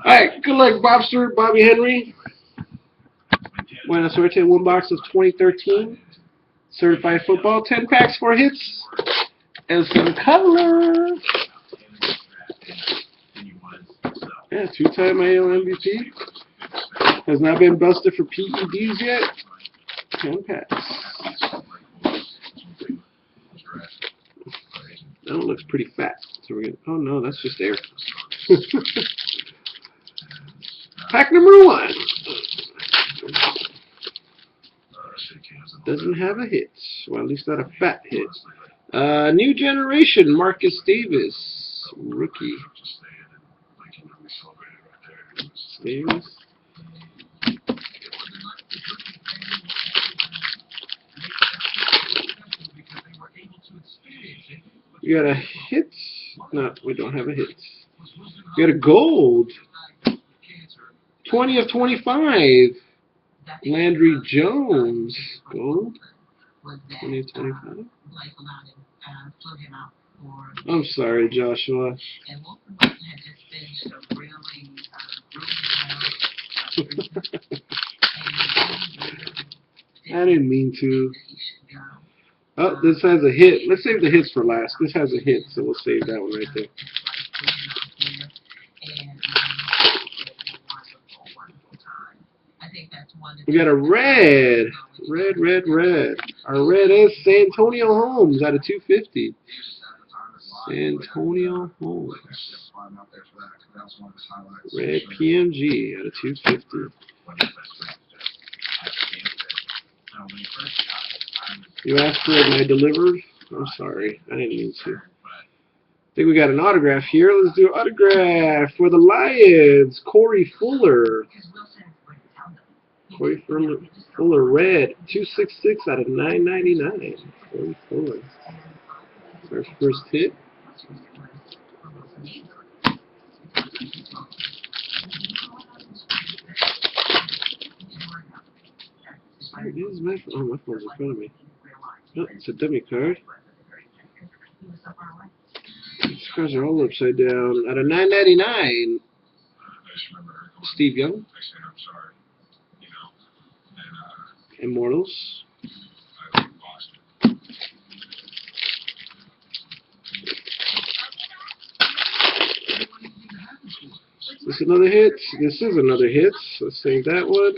Alright, good luck, Bobster, Bobby Henry. Buena suerte, one box of 2013. Certified football, 10 packs, 4 hits, and some color. Yeah, 2-time AL MVP. Has not been busted for PEDs yet. 10 packs. That one looks pretty fat. So we're gonna, oh no, that's just air. Pack number 1. Doesn't have a hit. Well, at least not a fat hit. New generation, Marcus Davis. Rookie. Davis. We got a hit. No, we don't have a hit. We got a gold. 20 of 25. Landry Jones. Gold. 20 of 25. I'm sorry, Joshua. I didn't mean to. Oh, this has a hit. Let's save the hits for last. This has a hit, so we'll save that one right there. We got a red. Red. Our red is Santonio Holmes out of 250. Santonio Holmes. Red PMG out of 250. You asked for it and I delivered? I'm sorry. I didn't mean to. I think we got an autograph here. Let's do an autograph for the Lions. Corey Fuller. Corey Fuller red. 266 out of 999. Corey Fuller. Our first hit. Where's my phone? Oh, my phone's in front of me. Oh, it's a dummy card. These cards are all upside down. Out of 999, Steve Young. Immortals. Is this another hit? This is another hit. Let's save that one.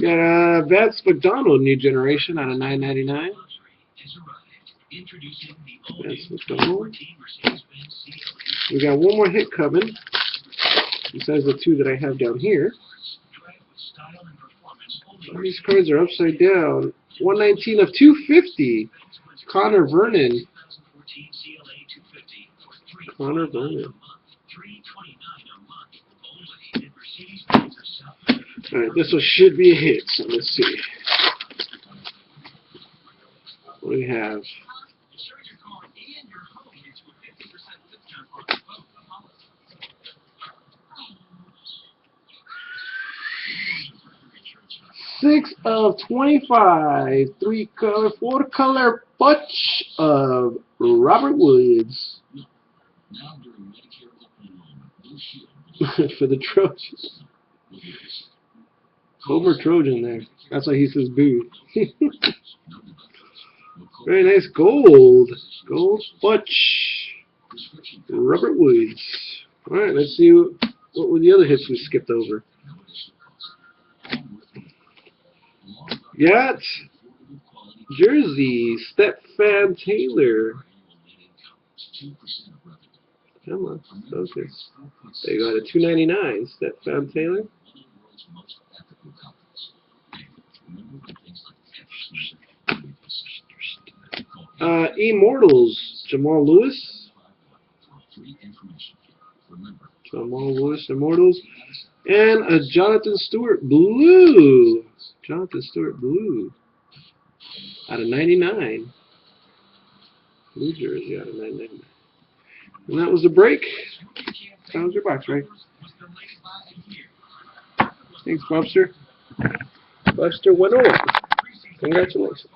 Got Vance McDonald, new generation, out of 999. Vance McDonald. We got one more hit coming, besides the 2 that I have down here. All these cards are upside down. 119 of 250. Connor Vernon. Connor Vernon. Alright, this one should be a hit, so let's see. What do we have? Six of 25. 4-color bunch of Robert Woods. For the Trojans. Homer Trojan there. That's why he says boo. Very nice gold. Gold bunch. Robert Woods. Alright, let's see what were the other hits we skipped over. Got jersey, Stephan Taylor. Come on, focus. They got a $2.99, Stephan Taylor. Immortals, Jamal Lewis. Jamal Lewis, Immortals. And a Jonathan Stewart Blue. Jonathan Stewart Blue. Out of 99. Blue jersey out of 99. And that was the break. That was your box, right? Thanks, Bobster. Bobster101. Congratulations.